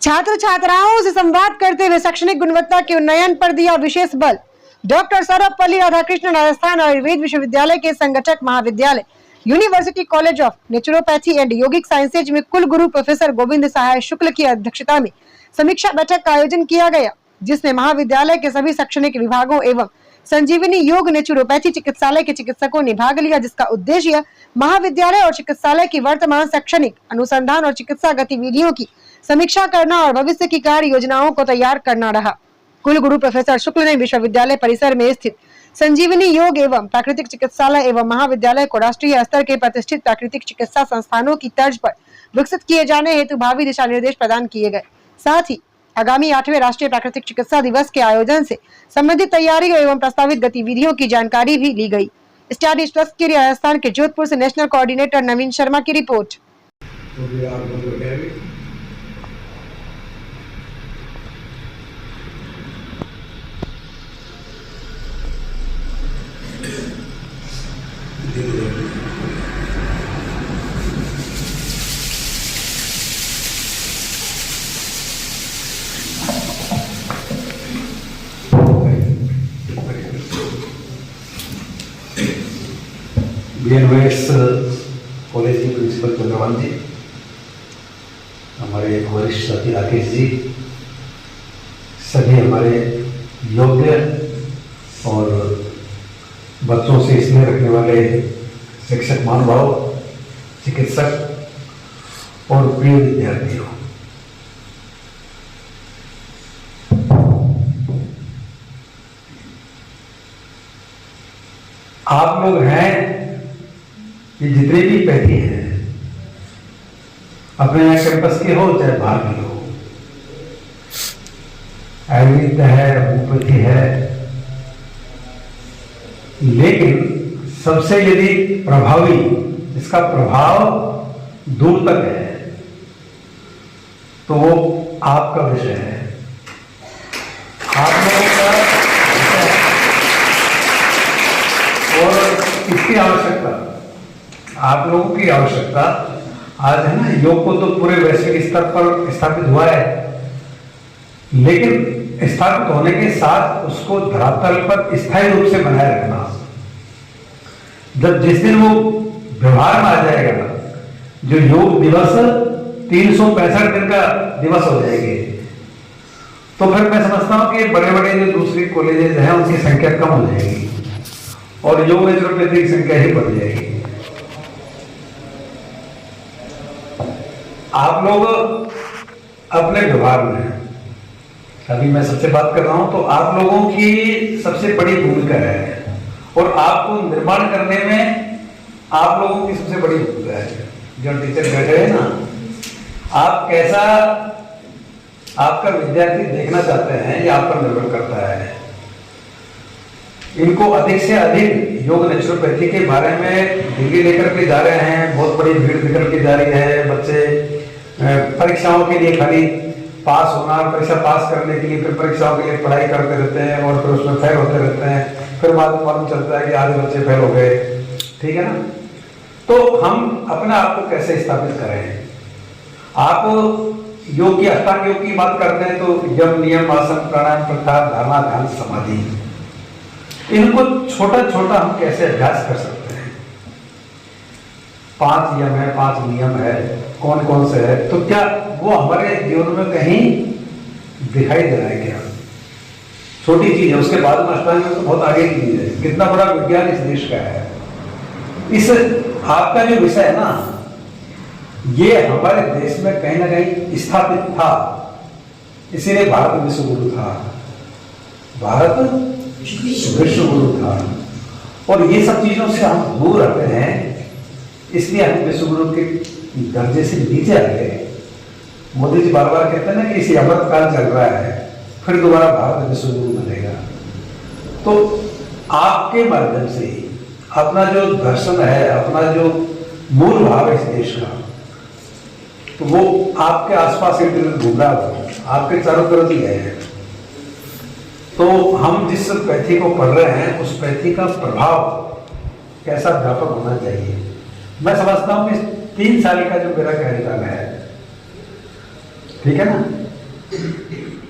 छात्र छात्राओं से संवाद करते हुए शैक्षणिक गुणवत्ता के उन्नयन पर दिया विशेष बल। डॉक्टर सर्वपल्ली राधाकृष्णन राजस्थान आयुर्वेद विश्वविद्यालय के संगठक महाविद्यालय university college of naturopathy and yogic sciences में कुल गुरु प्रोफेसर गोविंद सहाय शुक्ल की अध्यक्षता में समीक्षा बैठक का आयोजन किया गया, जिसमें महाविद्यालय के सभी शैक्षणिक विभागों एवं संजीवनी योग नेचुरोपैथी चिकित्सालय के चिकित्सकों ने भाग लिया, जिसका उद्देश्य महाविद्यालय और चिकित्सालय की वर्तमान शैक्षणिक अनुसंधान और चिकित्सा गतिविधियों की समीक्षा करना और भविष्य की कार्य योजनाओं को तैयार करना रहा। कुल गुरु प्रोफेसर शुक्ल ने विश्वविद्यालय परिसर में स्थित संजीवनी योग एवं प्राकृतिक चिकित्सालय एवं महाविद्यालय को राष्ट्रीय स्तर के प्रतिष्ठित प्राकृतिक चिकित्सा संस्थानों की तर्ज पर विकसित किए जाने हेतु भावी दिशा निर्देश प्रदान किए गए। साथ ही आगामी 8वें राष्ट्रीय प्राकृतिक चिकित्सा दिवस के आयोजन से संबंधित तैयारियों एवं प्रस्तावित गतिविधियों की जानकारी भी ली गई। स्टडी ट्रस्ट के लिए राजस्थान के जोधपुर से नेशनल कोऑर्डिनेटर नवीन शर्मा की रिपोर्ट। BNVS कॉलेज की प्रिंसिपल चंद्रवान जी, हमारे वरिष्ठ साथी राकेश जी, सभी हमारे योग्य और बच्चों से स्नेह रखने वाले शिक्षक महानुभाव, चिकित्सक और प्रिय विद्यार्थियों, आप लोग हैं ये जितने भी पैथी हैं, अपने यहाँ कैंपस के हो चाहे बाहर के हो, आयुर्वेद है, होम्योपैथी है, लेकिन सबसे यदि प्रभावी, इसका प्रभाव दूर तक है, तो वो आपका विषय है, आप लोगों का विषय है। और इसकी आवश्यकता, आप लोगों की आवश्यकता आज है ना, योग को तो पूरे वैश्विक स्तर पर स्थापित हुआ है, लेकिन स्थापित होने के साथ उसको धरातल पर स्थायी रूप से बनाए रखना। जब जिस दिन वो व्यवहार में आ जाएगा ना, जो योग दिवस 365 दिन का दिवस हो जाएंगे, तो फिर मैं समझता हूं कि बड़े बड़े जो दूसरी कॉलेजेस हैं उनकी संख्या कम हो जाएगी और योग नेचुरोपैथी की संख्या ही बढ़ जाएगी। आप लोग अपने व्यवहार में, अभी मैं सबसे बात कर रहा हूं, तो आप लोगों की सबसे बड़ी भूमिका है और आपको निर्माण करने में आप लोगों की सबसे बड़ी भूमिका है। जो टीचर बैठे हैं ना, आप कैसा आपका विद्यार्थी देखना चाहते हैं ये आप पर निर्भर करता है। इनको अधिक से अधिक योग नेचुरोपैथी के बारे में दिल्ली लेकर के जा रहे हैं, बहुत बड़ी भीड़ निकल के जा रही है। बच्चे परीक्षाओं के लिए खाली पास होना, परीक्षा पास करने के लिए फिर परीक्षाओं के लिए पढ़ाई करते रहते हैं और फिर उसमें फेल होते रहते हैं, फिर बाद में मालूम चलता है कि आधे बच्चे फेल हो गए। ठीक है ना? तो हम अपने आप को कैसे स्थापित करें? आप योग की अष्टांग योग की बात करते हैं तो यम, नियम, आसन, प्राणायाम, प्रत्याहार, धारणा, ध्यान, समाधि, इनको छोटा छोटा हम कैसे अभ्यास कर सकते हैं? 5 यम है, 5 नियम है, कौन कौन से है, तो क्या वो हमारे जीवन में कहीं दिखाई दे रहा है क्या? छोटी चीज है, उसके बाद में अष्टांग योग तो बहुत आगे की चीज है। कितना बड़ा विज्ञान इस देश का है। इस आपका जो विषय है ना, ये हमारे देश में कहीं ना कहीं स्थापित था, इसीलिए भारत विश्व गुरु था। भारत विश्व गुरु था और ये सब चीजों से हम दूर रहते हैं, इसलिए हम विश्व गुरु के दर्जे से नीचे आ गए। मोदी जी बार बार कहते हैं ना कि इसी अमृत काल चल रहा है, फिर दोबारा भारत विश्व गुरु बनेगा। तो आपके माध्यम से अपना जो दर्शन है, अपना जो मूल भाव है इस देश का, तो वो आपके आसपास घूम रहा है, आपके चारों तरफ ही है। तो हम जिस पैथी को पढ़ रहे हैं उस पैथी का प्रभाव कैसा व्यापक होना चाहिए। मैं समझता हूं कि 3 साल का जो मेरा कार्यकाल है, ठीक है ना, है।